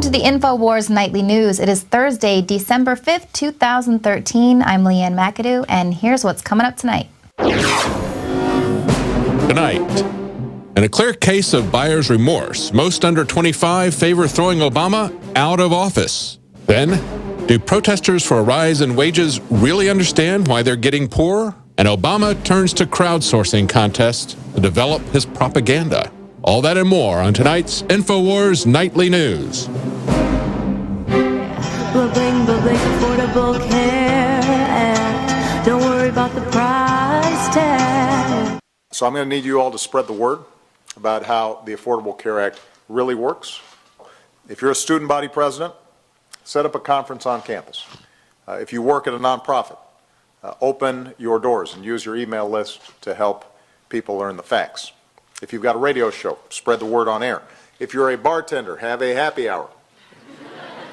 to the INFOWARS Nightly News. It is Thursday, December 5th, 2013. I'm McAdoo, and here's what's coming up tonight. Tonight, in a clear case of buyer's remorse, most under 25 favor throwing Obama out of office. Then, do protesters for a rise in wages really understand why they're getting poorer? And Obama turns to crowdsourcing contests to develop his propaganda. All that and more on tonight's INFOWARS Nightly News. Bling, bling, Affordable Care Act. Don't worry about the price tag. So I'm going to need you all to spread the word about how the Affordable Care Act really works. If you're a student body president, set up a conference on campus. If you work at a nonprofit, open your doors and use your email list to help people learn the facts. If you've got a radio show, spread the word on air. If you're a bartender, have a happy hour.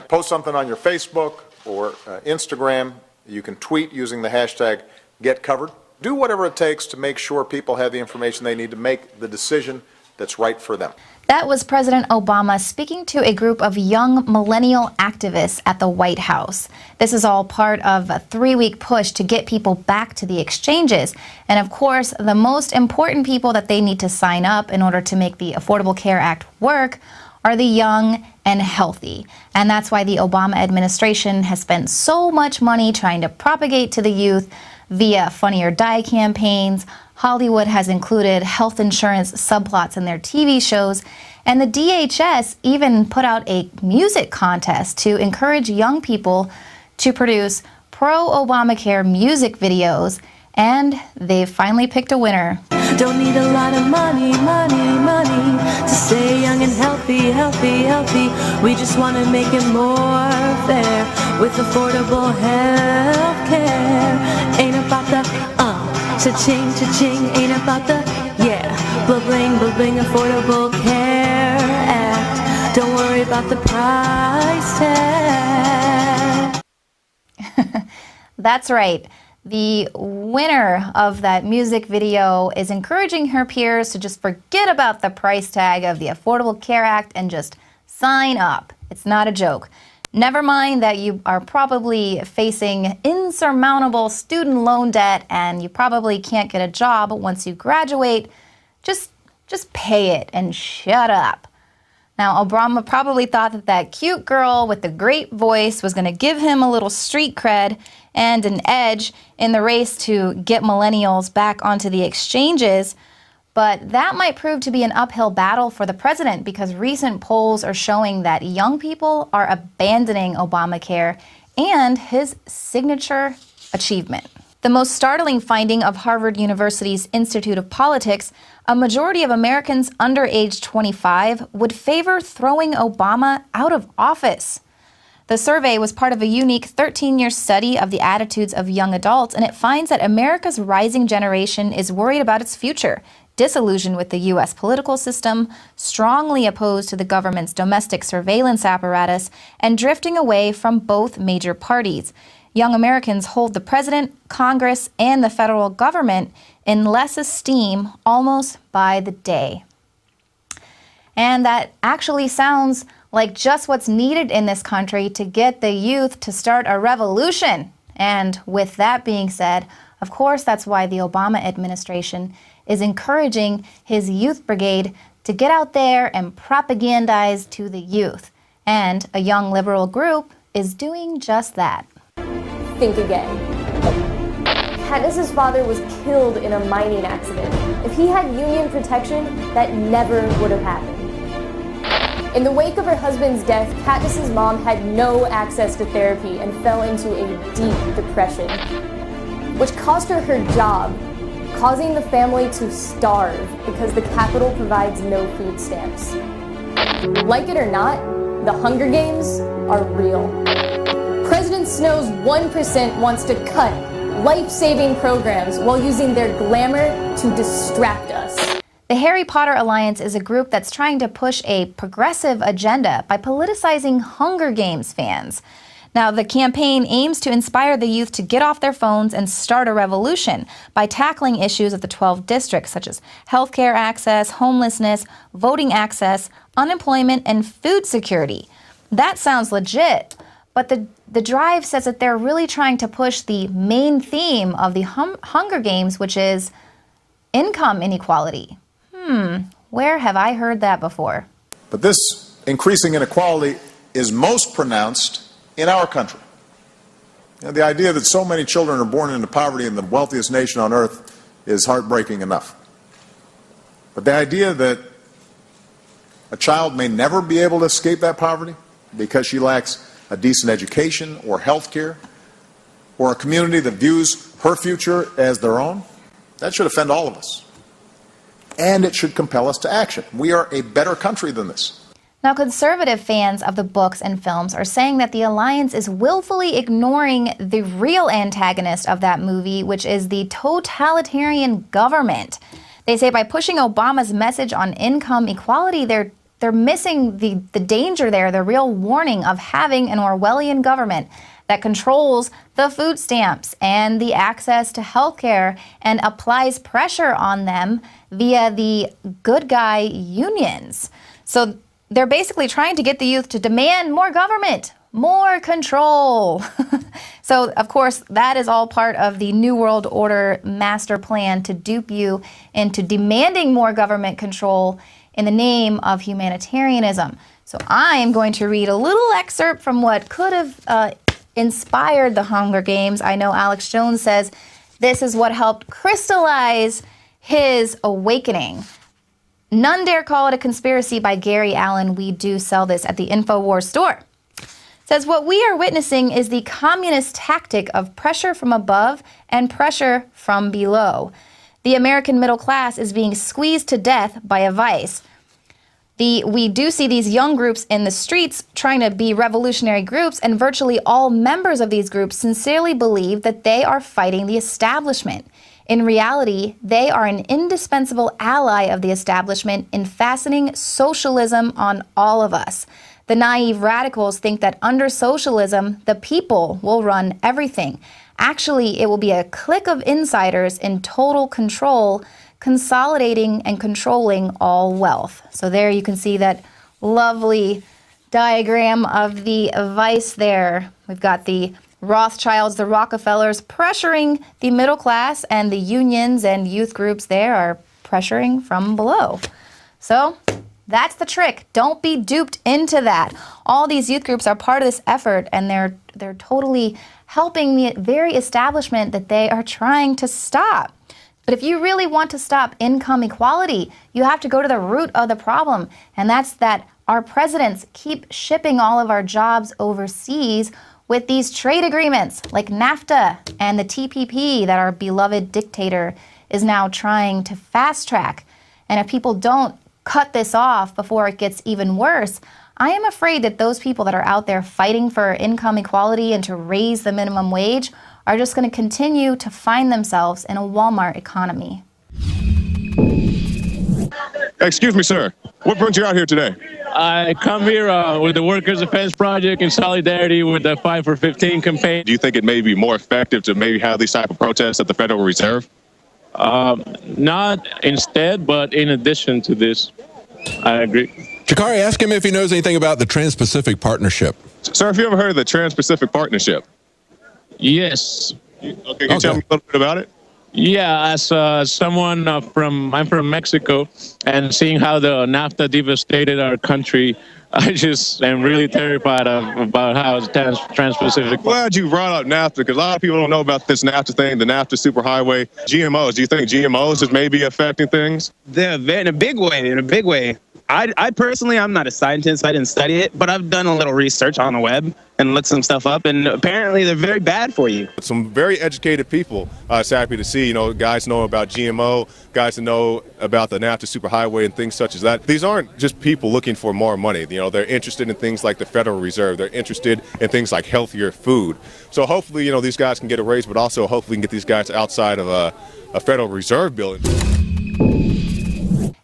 Post something on your Facebook or Instagram. You can tweet using the hashtag #GetCovered. Do whatever it takes to make sure people have the information they need to make the decision that's right for them. That was President Obama speaking to a group of young millennial activists at the White House. This is all part of a 3-week push to get people back to the exchanges. And of course, the most important people that they need to sign up in order to make the Affordable Care Act work are the young and healthy. And that's why the Obama administration has spent so much money trying to propagate to the youth via Funny or Die campaigns. Hollywood has included health insurance subplots in their TV shows, and the DHS even put out a music contest to encourage young people to produce pro-Obamacare music videos, and they've finally picked a winner. Don't need a lot of money to stay young and healthy. We just want to make it more fair with affordable health care. Ain't about the cha-ching, ain't about the, bling, Affordable Care Act. Don't worry about the price tag. That's right. The winner of that music video is encouraging her peers to just forget about the price tag of the Affordable Care Act and just sign up. It's not a joke. Never mind that you are probably facing insurmountable student loan debt and you probably can't get a job once you graduate. Just pay it and shut up. Now, Obama probably thought that cute girl with the great voice was going to give him a little street cred and an edge in the race to get millennials back onto the exchanges. But that might prove to be an uphill battle for the president because recent polls are showing that young people are abandoning Obamacare and his signature achievement. The most startling finding of Harvard University's Institute of Politics, a majority of Americans under age 25 would favor throwing Obama out of office. The survey was part of a unique 13-year study of the attitudes of young adults, and it finds that America's rising generation is worried about its future, disillusioned with the U.S. political system, strongly opposed to the government's domestic surveillance apparatus, and drifting away from both major parties. Young Americans hold the president, Congress, and the federal government in less esteem almost by the day. And that actually sounds like just what's needed in this country to get the youth to start a revolution. And with that being said, of course, that's why the Obama administration is encouraging his youth brigade to get out there and propagandize to the youth. And a young liberal group is doing just that. Think again. Katniss's father was killed in a mining accident. If he had union protection, that never would have happened. In the wake of her husband's death, Katniss's mom had no access to therapy and fell into a deep depression, which cost her her job, causing the family to starve because the Capitol provides no food stamps. Like it or not, the Hunger Games are real. President Snow's 1% wants to cut life-saving programs while using their glamour to distract us. The Harry Potter Alliance is a group that's trying to push a progressive agenda by politicizing Hunger Games fans. Now, the campaign aims to inspire the youth to get off their phones and start a revolution by tackling issues of the 12 districts, such as healthcare access, homelessness, voting access, unemployment, and food security. that sounds legit. But the drive says that they're really trying to push the main theme of the Hunger Games, which is income inequality. Where have I heard that before? But this increasing inequality is most pronounced in our country. And the idea that so many children are born into poverty in the wealthiest nation on earth is heartbreaking enough. But the idea that a child may never be able to escape that poverty because she lacks a decent education or health care or a community that views her future as their own, that should offend all of us. And it should compel us to action. We are a better country than this. Now, conservative fans of the books and films are saying that the alliance is willfully ignoring the real antagonist of that movie, which is the totalitarian government. They say by pushing Obama's message on income equality, they're missing the danger there, the real warning of having an Orwellian government that controls the food stamps and the access to health care and applies pressure on them via the good guy unions. So they're basically trying to get the youth to demand more government, more control. So, of course, that is all part of the New World Order master plan to dupe you into demanding more government control in the name of humanitarianism. So I am going to read a little excerpt from what could have inspired the Hunger Games. I know Alex Jones says this is what helped crystallize his awakening. None Dare Call It a Conspiracy by Gary Allen. We do sell this at the INFOWARS store. It says what we are witnessing is the communist tactic of pressure from above and pressure from below. The American middle class is being squeezed to death by a vice. We do see these young groups in the streets trying to be revolutionary groups, and virtually all members of these groups sincerely believe that they are fighting the establishment. In reality, they are an indispensable ally of the establishment in fastening socialism on all of us. The naive radicals think that under socialism, the people will run everything. Actually, it will be a clique of insiders in total control, consolidating and controlling all wealth. So there you can see that lovely diagram of the vice there. We've got the Rothschilds, the Rockefellers pressuring the middle class, and the unions and youth groups there are pressuring from below. So that's the trick. Don't be duped into that. All these youth groups are part of this effort, and they're totally helping the very establishment that they are trying to stop. But if you really want to stop income equality, you have to go to the root of the problem, and that's that our presidents keep shipping all of our jobs overseas with these trade agreements like NAFTA and the TPP that our beloved dictator is now trying to fast track. And if people don't cut this off before it gets even worse, I am afraid that those people that are out there fighting for income equality and to raise the minimum wage are just going to continue to find themselves in a Walmart economy. Excuse me, sir. What brings you out here today? I come here with the Workers' Defense Project in solidarity with the 5 for 15 campaign. Do you think it may be more effective to maybe have these type of protests at the Federal Reserve? Not instead, but in addition to this. I agree. Shikari, ask him if he knows anything about the Trans-Pacific Partnership. Sir, have you ever heard of the Trans-Pacific Partnership? Yes. Okay, can you tell me a little bit about it? Yeah, as someone I'm from Mexico, and seeing how the NAFTA devastated our country, I just am really terrified about how it's Trans-Pacific. Glad you brought up NAFTA, because a lot of people don't know about this NAFTA thing, the NAFTA superhighway. GMOs, do you think GMOs is maybe affecting things? In a big way. I personally, I'm not a scientist. I didn't study it, but I've done a little research on the web and looked some stuff up, and apparently they're very bad for you. Some very educated people. It's happy to see, guys know about GMO, guys that know about the NAFTA superhighway and things such as that. These aren't just people looking for more money. They're interested in things like the Federal Reserve. They're interested in things like healthier food. So hopefully, these guys can get a raise, but also hopefully we can get these guys outside of a Federal Reserve building.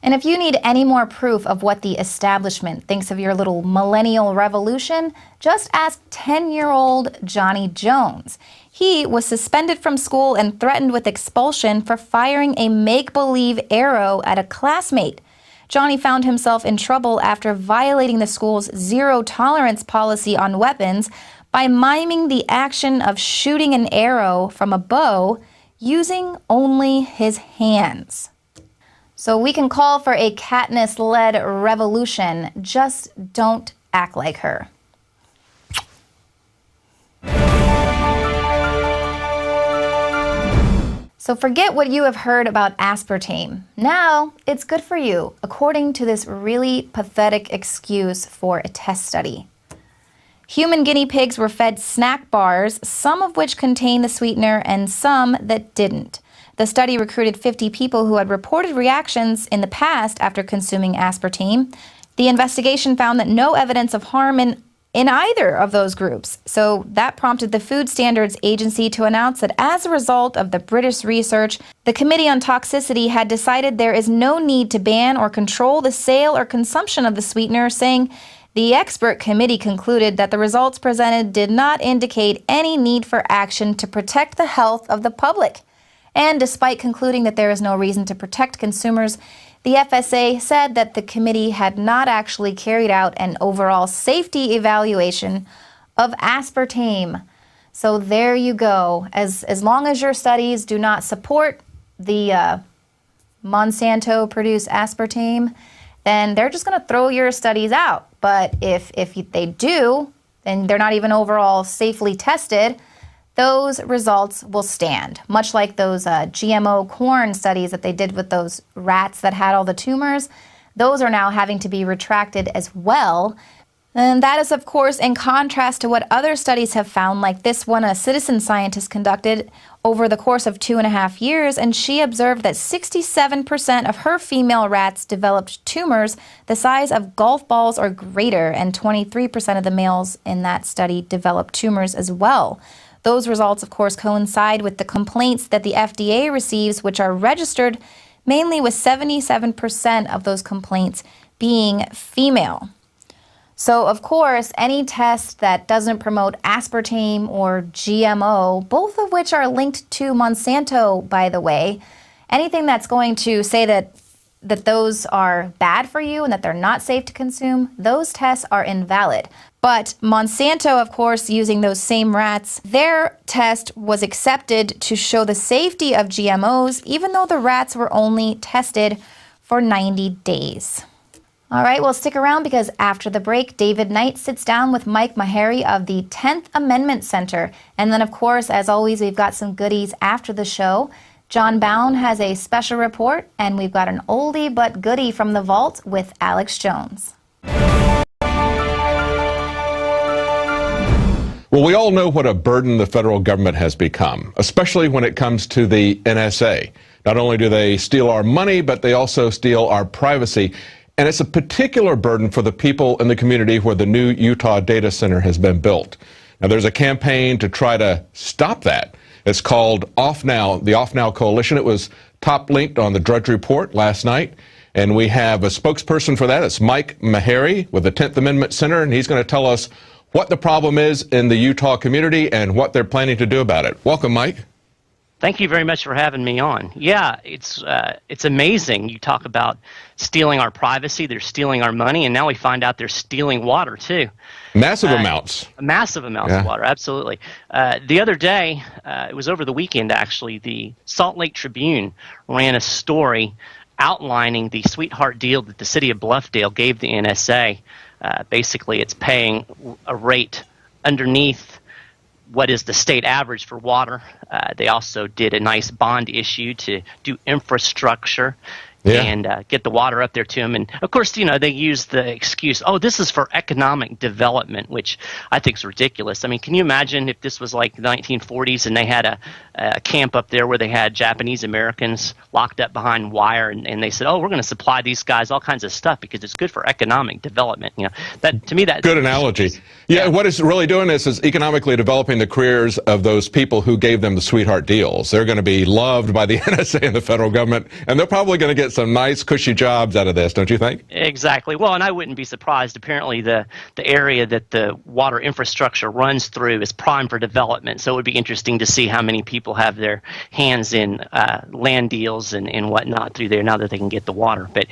And if you need any more proof of what the establishment thinks of your little millennial revolution, just ask 10-year-old Johnny Jones. He was suspended from school and threatened with expulsion for firing a make-believe arrow at a classmate. Johnny found himself in trouble after violating the school's zero-tolerance policy on weapons by miming the action of shooting an arrow from a bow using only his hands. So we can call for a Katniss-led revolution. Just don't act like her. So forget what you have heard about aspartame. Now it's good for you, according to this really pathetic excuse for a test study. Human guinea pigs were fed snack bars, some of which contained the sweetener and some that didn't. The study recruited 50 people who had reported reactions in the past after consuming aspartame. The investigation found that no evidence of harm in either of those groups. So that prompted the Food Standards Agency to announce that as a result of the British research, the Committee on Toxicity had decided there is no need to ban or control the sale or consumption of the sweetener, saying the expert committee concluded that the results presented did not indicate any need for action to protect the health of the public. And despite concluding that there is no reason to protect consumers, the FSA said that the committee had not actually carried out an overall safety evaluation of aspartame. So there you go. As long as your studies do not support the Monsanto-produced aspartame, then they're just going to throw your studies out. But if they do, then they're not even overall safely tested, those results will stand. Much like those GMO corn studies that they did with those rats that had all the tumors, those are now having to be retracted as well. And that is, of course, in contrast to what other studies have found, like this one a citizen scientist conducted over the course of 2.5 years, and she observed that 67% of her female rats developed tumors the size of golf balls or greater, and 23% of the males in that study developed tumors as well. Those results, of course, coincide with the complaints that the FDA receives, which are registered mainly with 77% of those complaints being female. So, of course, any test that doesn't promote aspartame or GMO, both of which are linked to Monsanto, by the way, anything that's going to say that those are bad for you and that they're not safe to consume, those tests are invalid. But Monsanto, of course, using those same rats, their test was accepted to show the safety of GMOs, even though the rats were only tested for 90 days. All right, well, stick around because after the break, David Knight sits down with Mike Maharrey of the 10th Amendment Center. And then, of course, as always, we've got some goodies after the show. John Bound has a special report, and we've got an oldie but goodie from the vault with Alex Jones. Well, we all know what a burden the federal government has become, especially when it comes to the NSA. Not only do they steal our money, but they also steal our privacy. And it's a particular burden for the people in the community where the new Utah data center has been built. Now, there's a campaign to try to stop that. It's called Off Now, the Off Now Coalition. It was top linked on the Drudge Report last night. And we have a spokesperson for that. It's Mike Maharrey with the 10th Amendment Center, and he's going to tell us what the problem is in the Utah community and what they're planning to do about it. Welcome, Mike. Thank you very much for having me on. Yeah, it's amazing. You talk about stealing our privacy, they're stealing our money, and now we find out they're stealing water, too. Massive amounts. Massive amounts of water, absolutely. The other day, it was over the weekend, actually, the Salt Lake Tribune ran a story outlining the sweetheart deal that the city of Bluffdale gave the NSA. Basically, it's paying a rate underneath what is the state average for water. They also did a nice bond issue to do infrastructure and get the water up there to them. And, of course, you know, they use the excuse, oh, this is for economic development, which I think is ridiculous. I mean, can you imagine if this was like the 1940s and they had a camp up there where they had Japanese Americans locked up behind wire and they said, oh, we're going to supply these guys all kinds of stuff because it's good for economic development. You know, that to me, that's good analogy. Yeah, what it's really doing is economically developing the careers of those people who gave them the sweetheart deals. They're going to be loved by the NSA and the federal government, and they're probably going to get some nice, cushy jobs out of this, don't you think? Exactly. Well, and I wouldn't be surprised. Apparently, the area that the water infrastructure runs through is prime for development, so it would be interesting to see how many people have their hands in land deals and whatnot through there now that they can get the water. But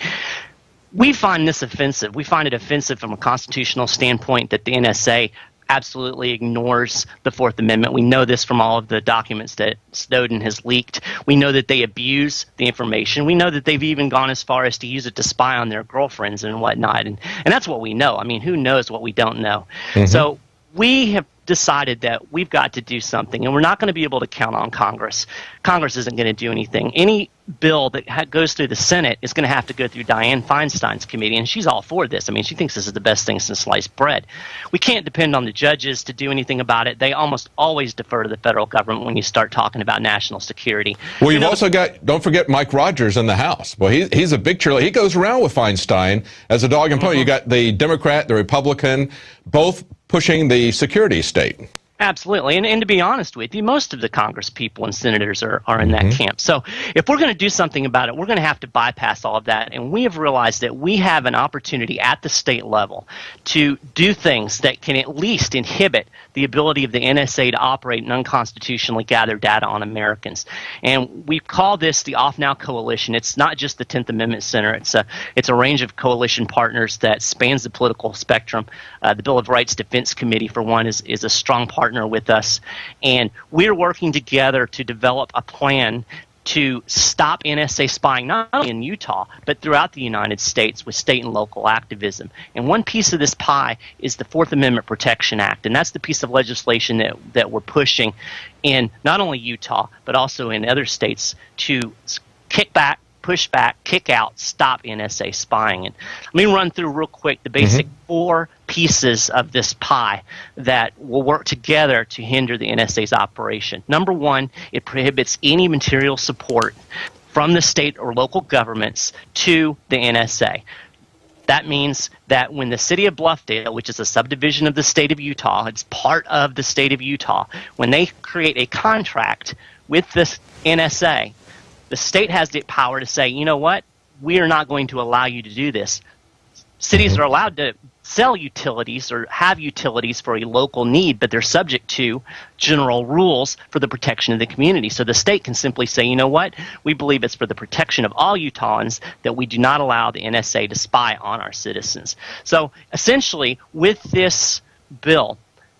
We find this offensive. We find it offensive from a constitutional standpoint that the NSA absolutely ignores the Fourth Amendment. We know this from all of the documents that Snowden has leaked. We know that they abuse the information. We know that they've even gone as far as to use it to spy on their girlfriends and whatnot. And that's what we know. I mean, who knows what we don't know? So we have decided that we've got to do something, and we're not going to be able to count on Congress. Congress isn't going to do anything. Any bill that goes through the Senate is going to have to go through Dianne Feinstein's committee, and she's all for this. I mean, she thinks this is the best thing since sliced bread. We can't depend on the judges to do anything about it. They almost always defer to the federal government when you start talking about national security. Well, you've also got, don't forget Mike Rogers in the House. Well, he's a big cheerleader. He goes around with Feinstein as a dog and pony. You got the Democrat, the Republican, both pushing the security state. Absolutely. And to be honest with you, most of the Congress people and senators are in that camp. So if we're going to do something about it, we're going to have to bypass all of that. And we have realized that we have an opportunity at the state level to do things that can at least inhibit the ability of the NSA to operate and unconstitutionally gather data on Americans. And we call this the Off Now Coalition. It's not just the 10th Amendment Center. It's a range of coalition partners that spans the political spectrum. The Bill of Rights Defense Committee, for one, is a strong partner with us, and we're working together to develop a plan to stop NSA spying not only in Utah but throughout the United States with state and local activism. And one piece of this pie is the Fourth Amendment Protection Act, and that's the piece of legislation that we're pushing in not only Utah but also in other states to kick back, push back, kick out, stop NSA spying. And let me run through real quick the basic 4 pieces of this pie that will work together to hinder the NSA's operation. Number 1, it prohibits any material support from the state or local governments to the NSA. That means that when the city of Bluffdale, which is a subdivision of the state of Utah, it's part of the state of Utah, when they create a contract with the NSA, the state has the power to say, you know what, we are not going to allow you to do this. Cities are allowed to sell utilities or have utilities for a local need, but they're subject to general rules for the protection of the community. So the state can simply say, you know what, we believe it's for the protection of all Utahns that we do not allow the NSA to spy on our citizens. So essentially, with this bill,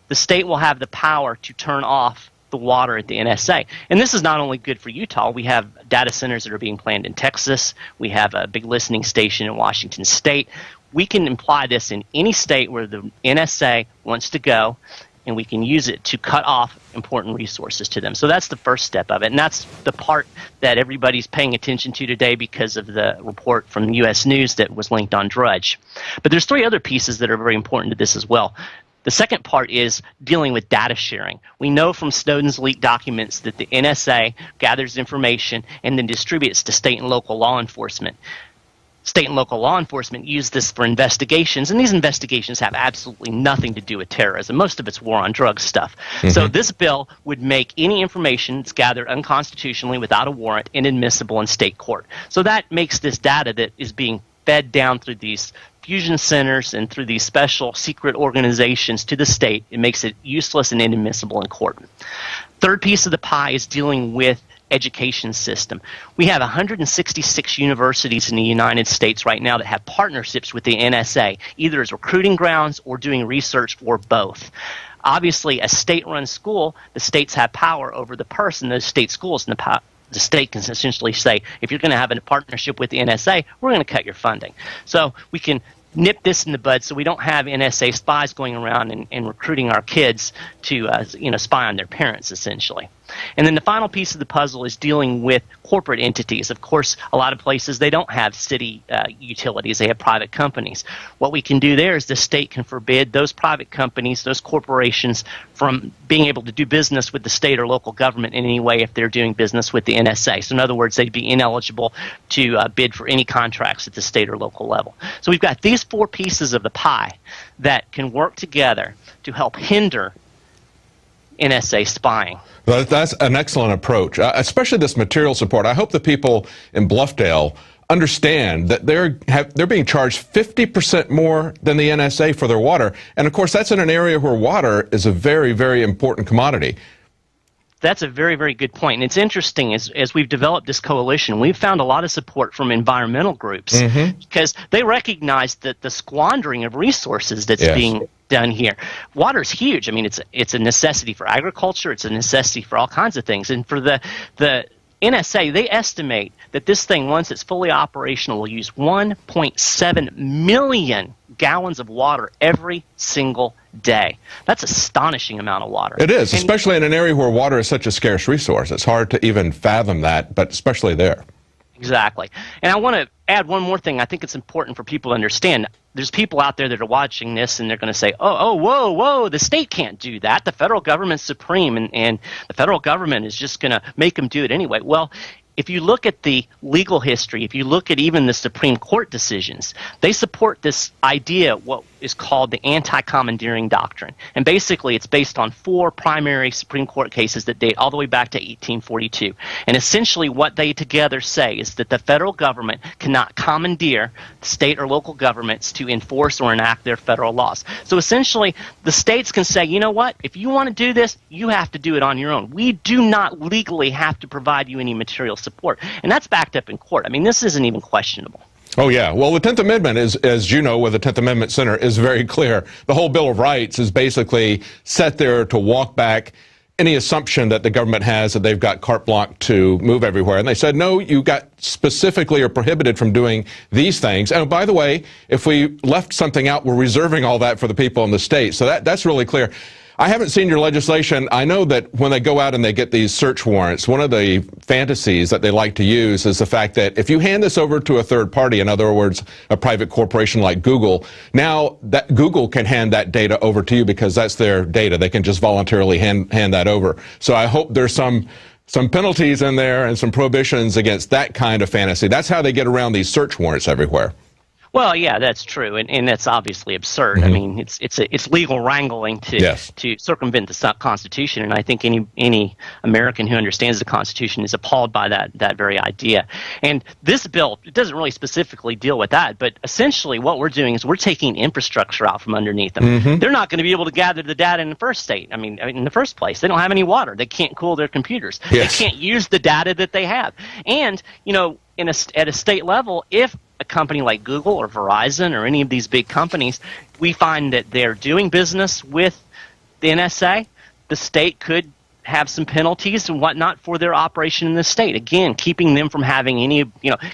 the state will have the power to turn off the water at the NSA. And this is not only good for Utah. We have data centers that are being planned in Texas. We have a big listening station in Washington State. We can imply this in any state where the NSA wants to go, and we can use it to cut off important resources to them. So that's the first step of it, and that's the part that everybody's paying attention to today because of the report from U.S. News that was linked on Drudge. But there's 3 other pieces that are very important to this as well. The second part is dealing with data sharing. We know from Snowden's leaked documents that the NSA gathers information and then distributes to state and local law enforcement. State and local law enforcement use this for investigations, and these investigations have absolutely nothing to do with terrorism. Most of it's war on drugs stuff. So this bill would make any information that's gathered unconstitutionally without a warrant inadmissible in state court. So that makes this data that is being fed down through these fusion centers and through these special secret organizations to the state, it makes it useless and inadmissible in court. Third piece of the pie is dealing with education system. We have 166 universities in the United States right now that have partnerships with the NSA, either as recruiting grounds or doing research or both. Obviously, a state-run school, the states have power over the person, those state schools, and the state can essentially say, if you're going to have a partnership with the NSA, we're going to cut your funding. So we can nip this in the bud so we don't have NSA spies going around and recruiting our kids to spy on their parents, essentially. And then the final piece of the puzzle is dealing with corporate entities. Of course, a lot of places, they don't have city utilities. They have private companies. What we can do there is the state can forbid those private companies, those corporations, from being able to do business with the state or local government in any way if they're doing business with the NSA. So in other words, they'd be ineligible to bid for any contracts at the state or local level. So we've got these 4 pieces of the pie that can work together to help hinder NSA spying. That's an excellent approach, especially this material support. I hope the people in Bluffdale understand that they're being charged 50% more than the NSA for their water. And of course, that's in an area where water is a very, very important commodity. That's a very, very good point. And it's interesting, as we've developed this coalition, we've found a lot of support from environmental groups because they recognize that the squandering of resources that's being done here. Water's huge. I mean, it's a necessity for agriculture. It's a necessity for all kinds of things. And for the NSA, they estimate that this thing, once it's fully operational, will use 1.7 million gallons of water every single day. That's an astonishing amount of water. It is, especially in an area where water is such a scarce resource. It's hard to even fathom that, but especially there. Exactly. And I want to add one more thing. I think it's important for people to understand. There's people out there that are watching this, and they're going to say, whoa, the state can't do that. The federal government's supreme, and the federal government is just going to make them do it anyway. Well, if you look at the legal history, if you look at even the Supreme Court decisions, they support this idea, what is called the anti-commandeering doctrine. And basically, it's based on 4 primary Supreme Court cases that date all the way back to 1842. And essentially what they together say is that the federal government cannot commandeer state or local governments to enforce or enact their federal laws. So essentially, the states can say, you know what, if you want to do this, you have to do it on your own. We do not legally have to provide you any material support. And that's backed up in court. I mean, this isn't even questionable. Oh, yeah. Well, the 10th Amendment is, as you know, with the 10th Amendment Center, is very clear. The whole Bill of Rights is basically set there to walk back any assumption that the government has that they've got carte blanche to move everywhere. And they said, no, you got specifically or prohibited from doing these things. And by the way, if we left something out, we're reserving all that for the people in the state. So that's really clear. I haven't seen your legislation. I know that when they go out and they get these search warrants, one of the fantasies that they like to use is the fact that if you hand this over to a third party, in other words, a private corporation like Google, now that Google can hand that data over to you because that's their data. They can just voluntarily hand that over. So I hope there's some penalties in there and some prohibitions against that kind of fantasy. That's how they get around these search warrants everywhere. Well, yeah, that's true, and that's obviously absurd. I mean, it's legal wrangling to circumvent the Constitution, and I think any American who understands the Constitution is appalled by that very idea. And this bill, it doesn't really specifically deal with that, but essentially what we're doing is we're taking infrastructure out from underneath them. They're not going to be able to gather the data in the first state. I mean, in the first place, they don't have any water. They can't cool their computers. They can't use the data that they have. And you know, at a state level, if a company like Google or Verizon or any of these big companies, we find that they're doing business with the NSA, the state could have some penalties and whatnot for their operation in the state. Again, keeping them from having any,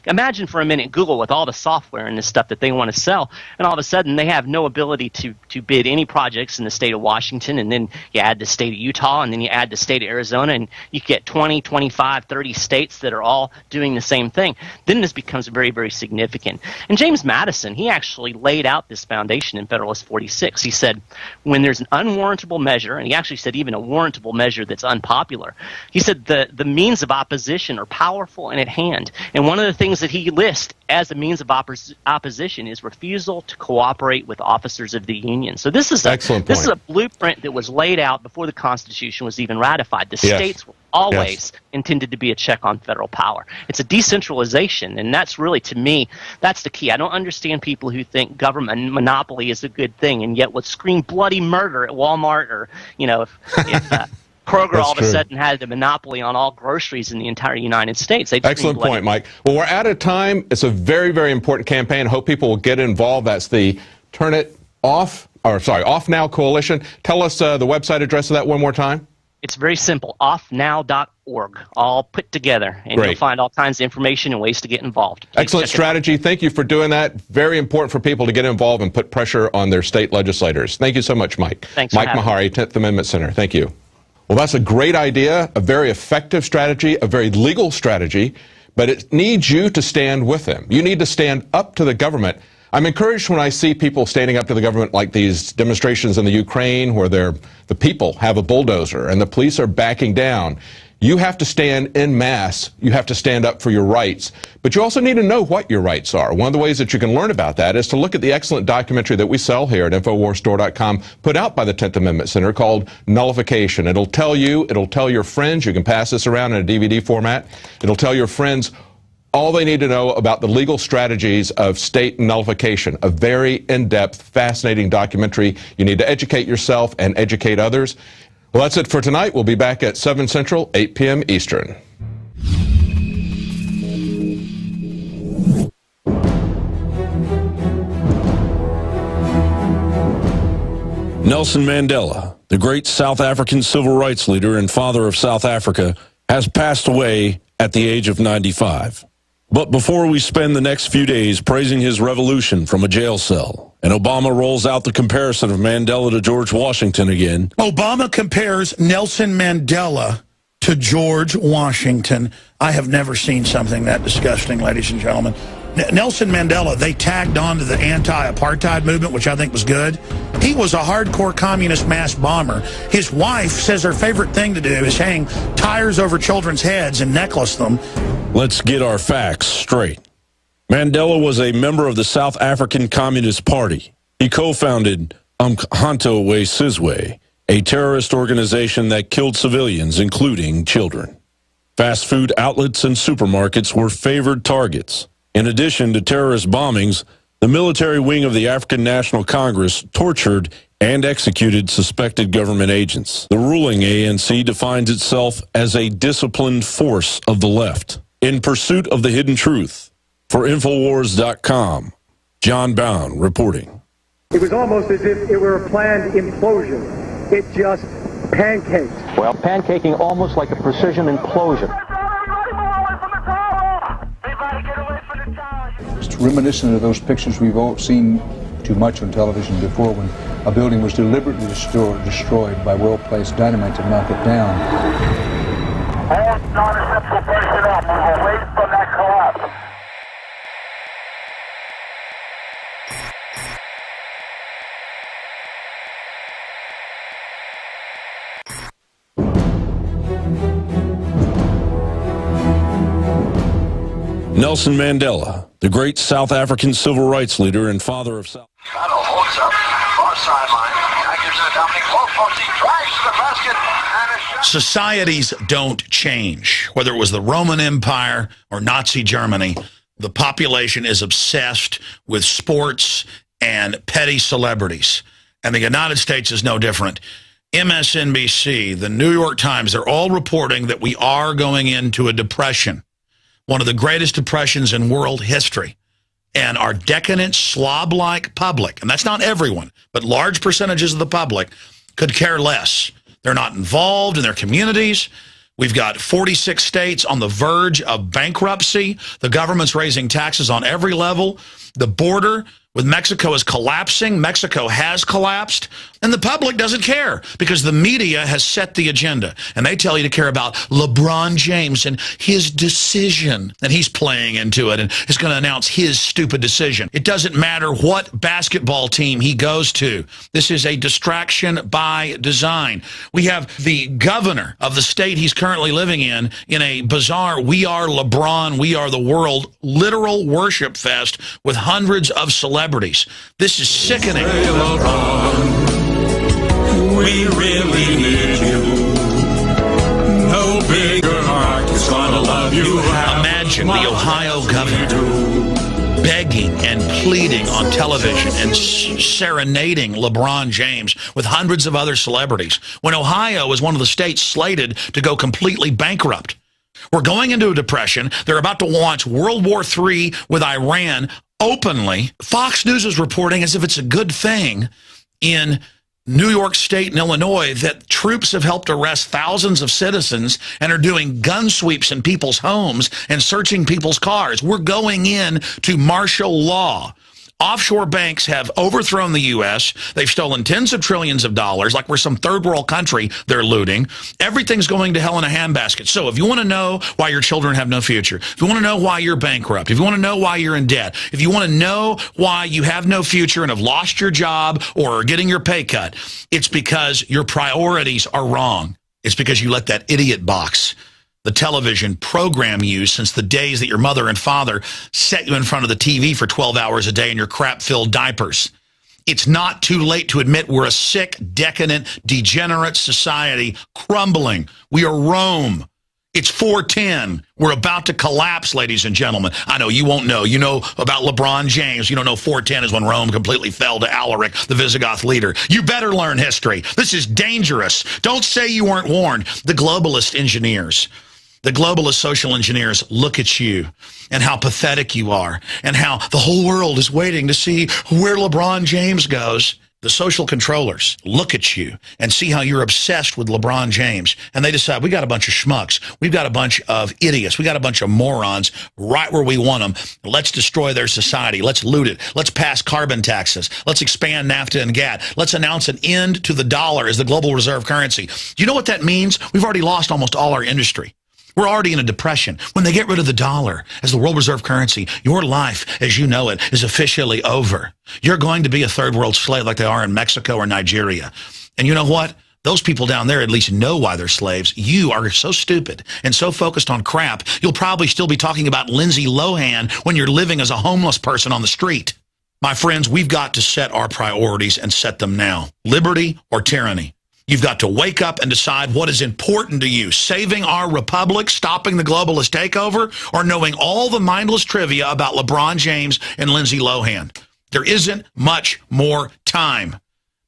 imagine for a minute Google with all the software and the stuff that they want to sell, and all of a sudden they have no ability to bid any projects in the state of Washington, and then you add the state of Utah, and then you add the state of Arizona, and you get 20, 25, 30 states that are all doing the same thing. Then this becomes very, very significant. And James Madison, he actually laid out this foundation in Federalist 46. He said, when there's an unwarrantable measure, and he actually said even a warrantable measure that's unpopular, he said the means of opposition are powerful and at hand. And one of the things that he lists as a means of opposition is refusal to cooperate with officers of the Union. So this is a blueprint that was laid out before the Constitution was even ratified. The states were always intended to be a check on federal power. It's a decentralization, and that's really, to me, that's the key. I don't understand people who think government monopoly is a good thing and yet would scream bloody murder at Walmart, or if Kroger all of a sudden had the monopoly on all groceries in the entire United States. Excellent point, Mike. Well, we're out of time. It's a very, very important campaign. I hope people will get involved. That's the Off Now Coalition. Tell us the website address of that one more time. It's very simple, offnow.org, all put together, and you'll find all kinds of information and ways to get involved. Please excellent strategy. Thank you for doing that. Very important for people to get involved and put pressure on their state legislators. Thank you so much, Mike. Thanks, Mike Mahari, 10th Amendment Center. Thank you. Well, that's a great idea, a very effective strategy, a very legal strategy, but it needs you to stand with them. You need to stand up to the government. I'm encouraged when I see people standing up to the government like these demonstrations in the Ukraine where the people have a bulldozer and the police are backing down. You have to stand en masse. You have to stand up for your rights. But you also need to know what your rights are. One of the ways that you can learn about that is to look at the excellent documentary that we sell here at InfoWarsStore.com, put out by the 10th Amendment Center, called Nullification. It'll tell you, it'll tell your friends, you can pass this around in a DVD format, it'll tell your friends all they need to know about the legal strategies of state nullification. A very in-depth, fascinating documentary. You need to educate yourself and educate others. Well, that's it for tonight. We'll be back at 7 Central, 8 p.m. Eastern. Nelson Mandela, the great South African civil rights leader and father of South Africa, has passed away at the age of 95. But before we spend the next few days praising his revolution from a jail cell, and Obama rolls out the comparison of Mandela to George Washington again. Obama compares Nelson Mandela to George Washington. I have never seen something that disgusting, ladies and gentlemen. Nelson Mandela, they tagged on to the anti-apartheid movement, which I think was good. He was a hardcore communist mass bomber. His wife says her favorite thing to do is hang tires over children's heads and necklace them. Let's get our facts straight. Mandela was a member of the South African Communist Party. He co-founded Umkhonto we Sizwe, a terrorist organization that killed civilians, including children. Fast food outlets and supermarkets were favored targets. In addition to terrorist bombings, the military wing of the African National Congress tortured and executed suspected government agents. The ruling ANC defines itself as a disciplined force of the left. In pursuit of the hidden truth, for INFOWARS.com, John Bound reporting. It was almost as if it were a planned implosion. It just pancaked. Well, pancaking almost like a precision implosion. It's reminiscent of those pictures we've all seen too much on television before, when a building was deliberately destroyed by well-placed dynamite to knock it down. All non-essential personnel move away from that collapse. Nelson Mandela, the great South African civil rights leader and father of South. Shadow holds up, far sideline. Actors are Dominic Wolf, he drives to the basket, and a shot. Societies don't change. Whether it was the Roman Empire or Nazi Germany, the population is obsessed with sports and petty celebrities. And the United States is no different. MSNBC, the New York Times, they're all reporting that we are going into a depression. One of the greatest depressions in world history. And our decadent, slob-like public, and that's not everyone, but large percentages of the public, could care less. They're not involved in their communities. We've got 46 states on the verge of bankruptcy. The government's raising taxes on every level. The border with Mexico is collapsing. Mexico has collapsed. And the public doesn't care because the media has set the agenda. And they tell you to care about LeBron James and his decision. And he's playing into it and is going to announce his stupid decision. It doesn't matter what basketball team he goes to. This is a distraction by design. We have the governor of the state he's currently living in a bizarre "We are LeBron, we are the world" literal worship fest with hundreds of celebrities. This is sickening. Hey, LeBron, we really need you. No bigger heart is gonna love you. Imagine the Ohio governor begging and pleading on television and serenading LeBron James with hundreds of other celebrities when Ohio is one of the states slated to go completely bankrupt. We're going into a depression. They're about to launch World War III with Iran openly. Fox News is reporting as if it's a good thing in New York State and Illinois that troops have helped arrest thousands of citizens and are doing gun sweeps in people's homes and searching people's cars. We're going in to martial law. Offshore banks have overthrown the U.S. They've stolen tens of trillions of dollars, like we're some third world country they're looting. Everything's going to hell in a handbasket. So if you want to know why your children have no future, if you want to know why you're bankrupt, if you want to know why you're in debt, if you want to know why you have no future and have lost your job or are getting your pay cut, it's because your priorities are wrong. It's because you let that idiot box, the television, program you since the days that your mother and father set you in front of the TV for 12 hours a day in your crap-filled diapers. It's not too late to admit we're a sick, decadent, degenerate society crumbling. We are Rome. It's 4:10. We're about to collapse, ladies and gentlemen. I know you won't know. You know about LeBron James. You don't know 4:10 is when Rome completely fell to Alaric, the Visigoth leader. You better learn history. This is dangerous. Don't say you weren't warned. The globalist engineers, the globalist social engineers look at you and how pathetic you are and how the whole world is waiting to see where LeBron James goes. The social controllers look at you and see how you're obsessed with LeBron James, and they decide, we got a bunch of schmucks. We've got a bunch of idiots. We got a bunch of morons right where we want them. Let's destroy their society. Let's loot it. Let's pass carbon taxes. Let's expand NAFTA and GATT. Let's announce an end to the dollar as the global reserve currency. Do you know what that means? We've already lost almost all our industry. We're already in a depression. When they get rid of the dollar as the world reserve currency, your life, as you know it, is officially over. You're going to be a third world slave like they are in Mexico or Nigeria. And you know what? Those people down there at least know why they're slaves. You are so stupid and so focused on crap, you'll probably still be talking about Lindsay Lohan when you're living as a homeless person on the street. My friends, we've got to set our priorities and set them now. Liberty or tyranny. You've got to wake up and decide what is important to you. Saving our republic, stopping the globalist takeover, or knowing all the mindless trivia about LeBron James and Lindsay Lohan. There isn't much more time.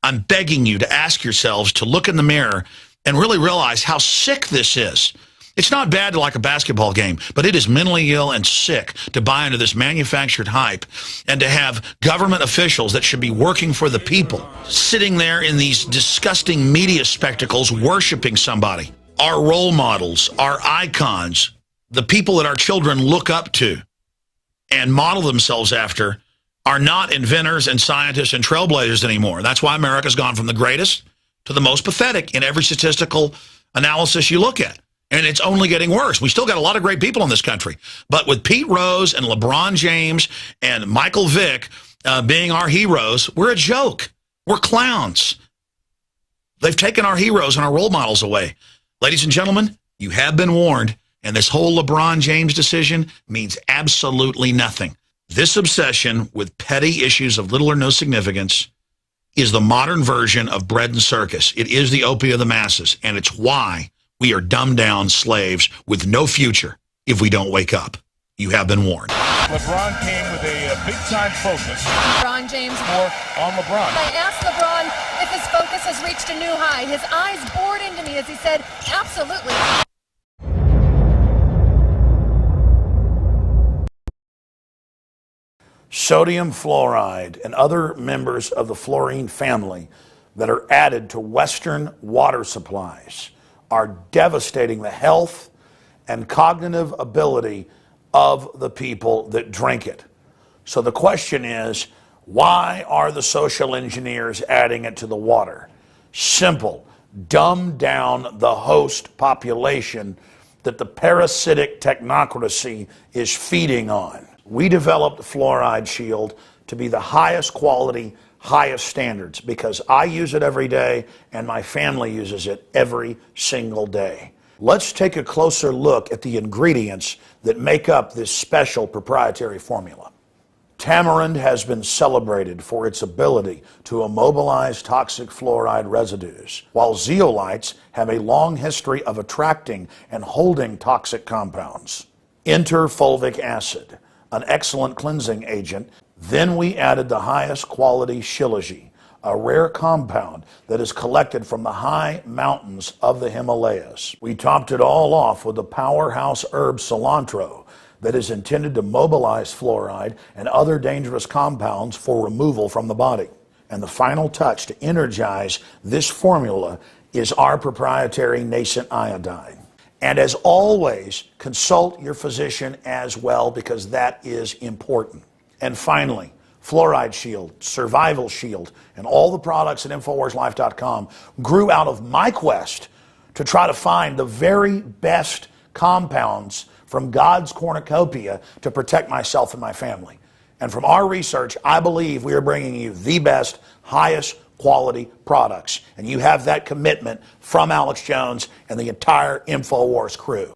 I'm begging you to ask yourselves to look in the mirror and really realize how sick this is. It's not bad to like a basketball game, but it is mentally ill and sick to buy into this manufactured hype and to have government officials that should be working for the people sitting there in these disgusting media spectacles worshiping somebody. Our role models, our icons, the people that our children look up to and model themselves after are not inventors and scientists and trailblazers anymore. That's why America's gone from the greatest to the most pathetic in every statistical analysis you look at. And it's only getting worse. We still got a lot of great people in this country. But with Pete Rose and LeBron James and Michael Vick being our heroes, we're a joke. We're clowns. They've taken our heroes and our role models away. Ladies and gentlemen, you have been warned, and this whole LeBron James decision means absolutely nothing. This obsession with petty issues of little or no significance is the modern version of bread and circus. It is the opiate of the masses, and it's why we are dumbed down slaves with no future if we don't wake up. You have been warned. LeBron came with a big-time focus. LeBron James. More on LeBron. I asked LeBron if his focus has reached a new high. His eyes bored into me as he said, absolutely. Sodium fluoride and other members of the fluorine family that are added to Western water supplies are devastating the health and cognitive ability of the people that drink it. So the question is, why are the social engineers adding it to the water? Simple. Dumb down the host population that the parasitic technocracy is feeding on. We developed the Fluoride Shield to be the highest quality, highest standards because I use it every day and my family uses it every single day. Let's take a closer look at the ingredients that make up this special proprietary formula. Tamarind has been celebrated for its ability to immobilize toxic fluoride residues, while zeolites have a long history of attracting and holding toxic compounds. Enter fulvic acid, an excellent cleansing agent. Then we added the highest quality shilajit, a rare compound that is collected from the high mountains of the Himalayas. We topped it all off with the powerhouse herb cilantro that is intended to mobilize fluoride and other dangerous compounds for removal from the body. And the final touch to energize this formula is our proprietary nascent iodine. And as always, consult your physician as well because that is important. And finally, Fluoride Shield, Survival Shield, and all the products at InfoWarsLife.com grew out of my quest to try to find the very best compounds from God's cornucopia to protect myself and my family. And from our research, I believe we are bringing you the best, highest quality products. And you have that commitment from Alex Jones and the entire InfoWars crew.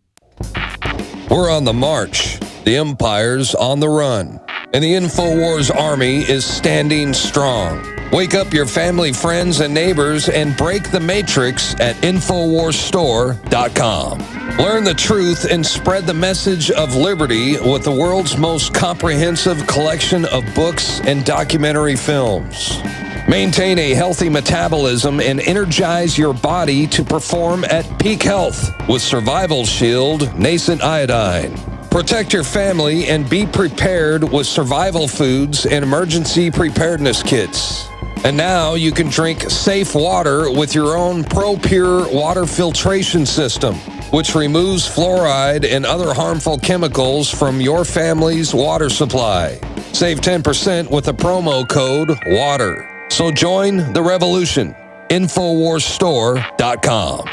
We're on the march. The empire's on the run. and the INFOWARS Army is standing strong. Wake up your family, friends, and neighbors and break the matrix at INFOWARSstore.com. Learn the truth and spread the message of liberty with the world's most comprehensive collection of books and documentary films. Maintain a healthy metabolism and energize your body to perform at peak health with Survival Shield Nascent Iodine. Protect your family and be prepared with survival foods and emergency preparedness kits. And now you can drink safe water with your own ProPure water filtration system, which removes fluoride and other harmful chemicals from your family's water supply. Save 10% with the promo code WATER. So join the revolution. INFOWARSstore.com.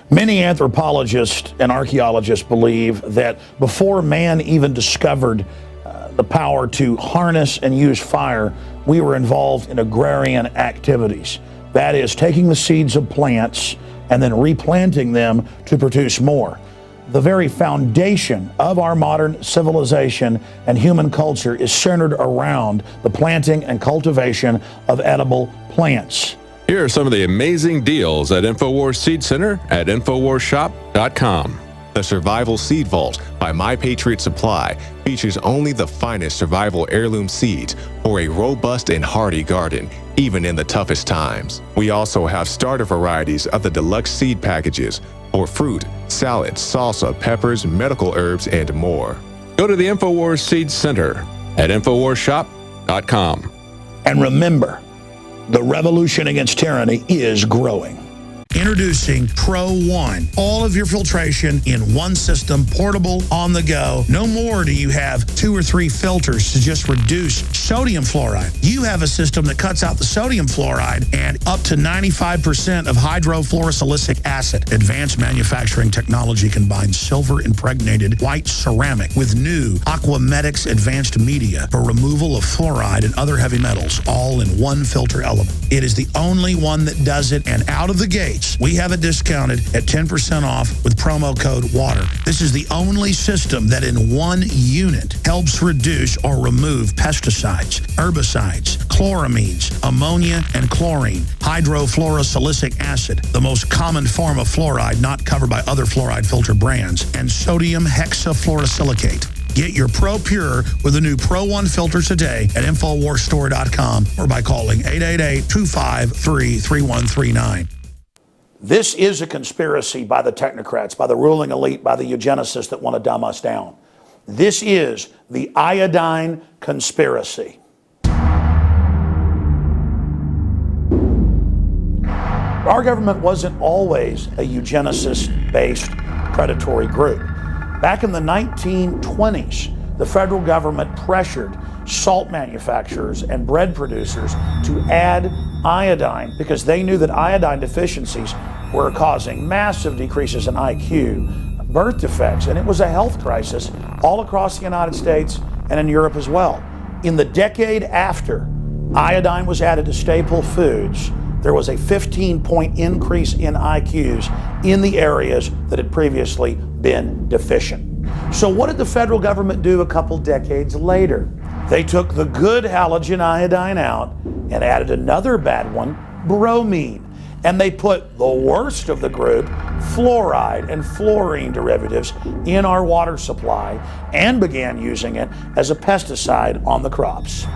Many anthropologists and archaeologists believe that before man even discovered the power to harness and use fire, we were involved in agrarian activities. That is, taking the seeds of plants and then replanting them to produce more. The very foundation of our modern civilization and human culture is centered around the planting and cultivation of edible plants. Here are some of the amazing deals at InfoWars Seed Center at InfoWarsShop.com. The Survival Seed Vault by My Patriot Supply features only the finest survival heirloom seeds for a robust and hardy garden, even in the toughest times. We also have starter varieties of the deluxe seed packages for fruit, salads, salsa, peppers, medical herbs, and more. Go to the InfoWars Seed Center at InfoWarsShop.com. And remember, the revolution against tyranny is growing. Introducing Pro One. All of your filtration in one system, portable, on the go. No more do you have 2 or 3 filters to just reduce sodium fluoride. You have a system that cuts out the sodium fluoride and up to 95% of hydrofluorosilicic acid. Advanced manufacturing technology combines silver-impregnated white ceramic with new Aquamedics advanced media for removal of fluoride and other heavy metals, all in one filter element. It is the only one that does it, and out of the gates, we have it discounted at 10% off with promo code WATER. This is the only system that in one unit helps reduce or remove pesticides, herbicides, chloramines, ammonia, and chlorine, hydrofluorosilicic acid, the most common form of fluoride not covered by other fluoride filter brands, and sodium hexafluorosilicate. Get your Pro Pure with the new Pro One filter today at InfoWarsStore.com or by calling 888-253-3139. This is a conspiracy by the technocrats, by the ruling elite, by the eugenicists that want to dumb us down. This is the iodine conspiracy. Our government wasn't always a eugenicist-based predatory group. Back in the 1920s, the federal government pressured salt manufacturers and bread producers to add iodine because they knew that iodine deficiencies were causing massive decreases in IQ, birth defects, and it was a health crisis all across the United States and in Europe as well. In the decade after iodine was added to staple foods, there was a 15-point increase in IQs in the areas that had previously been deficient. So what did the federal government do a couple decades later? They took the good halogen iodine out and added another bad one, bromine. And they put the worst of the group, fluoride and fluorine derivatives, in our water supply and began using it as a pesticide on the crops.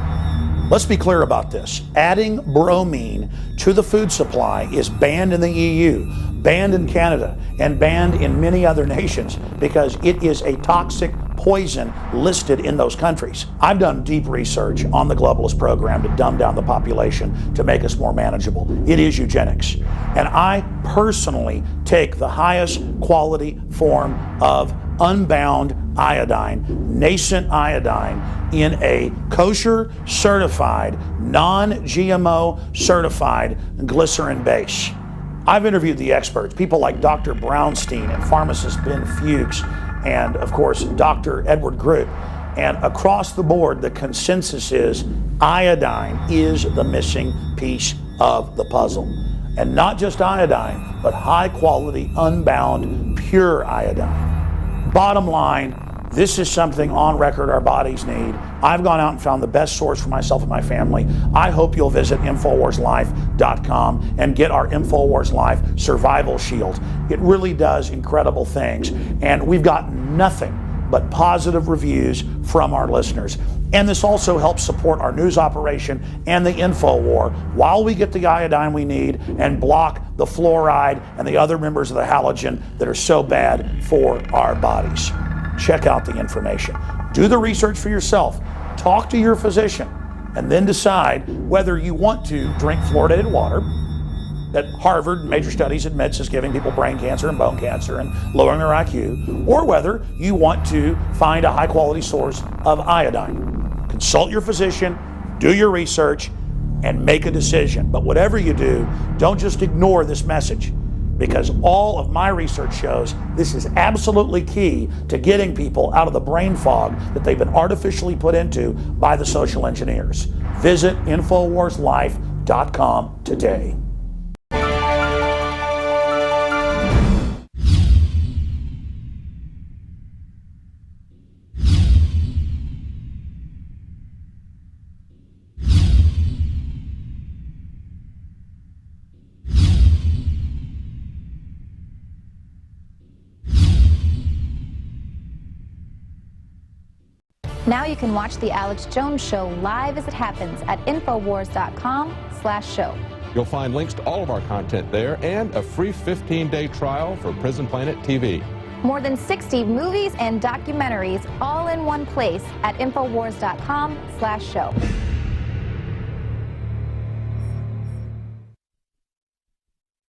Let's be clear about this. Adding bromine to the food supply is banned in the EU, banned in Canada, and banned in many other nations because it is a toxic poison listed in those countries. I've done deep research on the globalist program to dumb down the population to make us more manageable. It is eugenics. And I personally take the highest quality form of unbound iodine, nascent iodine, in a kosher certified, non-GMO certified glycerin base. I've interviewed the experts, people like Dr. Brownstein and pharmacist Ben Fuchs, and of course Dr. Edward Groot. And across the board, the consensus is iodine is the missing piece of the puzzle. And not just iodine, but high quality, unbound, pure iodine. Bottom line, this is something on record our bodies need. I've gone out and found the best source for myself and my family. I hope you'll visit InfoWarsLife.com and get our InfoWars Life Survival Shield. It really does incredible things, and we've got nothing but positive reviews from our listeners. And this also helps support our news operation and the info war while we get the iodine we need and block the fluoride and the other members of the halogen that are so bad for our bodies. Check out the information. Do the research for yourself. Talk to your physician and then decide whether you want to drink fluoridated water that Harvard, major studies admits, is giving people brain cancer and bone cancer and lowering their IQ, or whether you want to find a high-quality source of iodine. Consult your physician, do your research, and make a decision. But whatever you do, don't just ignore this message, because all of my research shows this is absolutely key to getting people out of the brain fog that they've been artificially put into by the social engineers. Visit InfoWarsLife.com today. Now you can watch The Alex Jones Show live as it happens at Infowars.com/show. You'll find links to all of our content there and a free 15-day trial for Prison Planet TV. More than 60 movies and documentaries all in one place at Infowars.com/show.